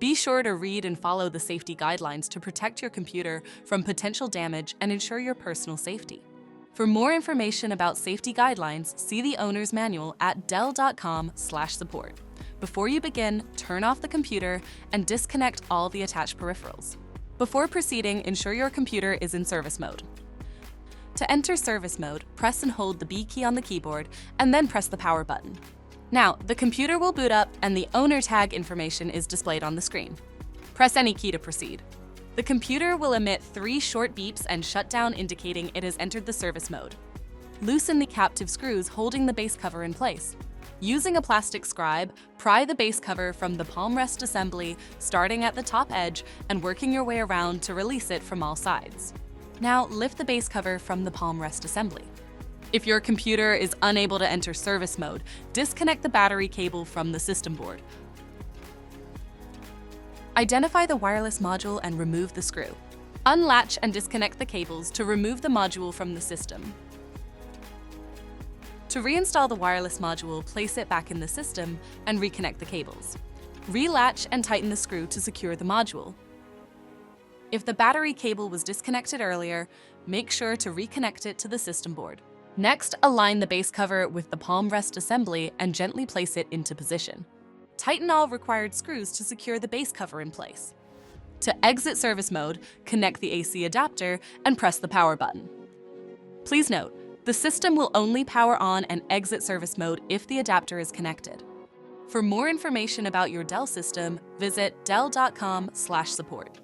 Be sure to read and follow the safety guidelines to protect your computer from potential damage and ensure your personal safety. For more information about safety guidelines, see the owner's manual at dell.com/support. Before you begin, turn off the computer and disconnect all the attached peripherals. Before proceeding, ensure your computer is in service mode. To enter service mode, press and hold the B key on the keyboard and then press the power button. Now, the computer will boot up and the owner tag information is displayed on the screen. Press any key to proceed. The computer will emit 3 short beeps and shut down, indicating it has entered the service mode. Loosen the captive screws holding the base cover in place. Using a plastic scribe, pry the base cover from the palm rest assembly, starting at the top edge and working your way around to release it from all sides. Now, lift the base cover from the palm rest assembly. If your computer is unable to enter service mode, disconnect the battery cable from the system board. Identify the wireless module and remove the screw. Unlatch and disconnect the cables to remove the module from the system. To reinstall the wireless module, place it back in the system and reconnect the cables. Relatch and tighten the screw to secure the module. If the battery cable was disconnected earlier, make sure to reconnect it to the system board. Next, align the base cover with the palm rest assembly and gently place it into position. Tighten all required screws to secure the base cover in place. To exit service mode, connect the AC adapter and press the power button. Please note, the system will only power on and exit service mode if the adapter is connected. For more information about your Dell system, visit dell.com/support.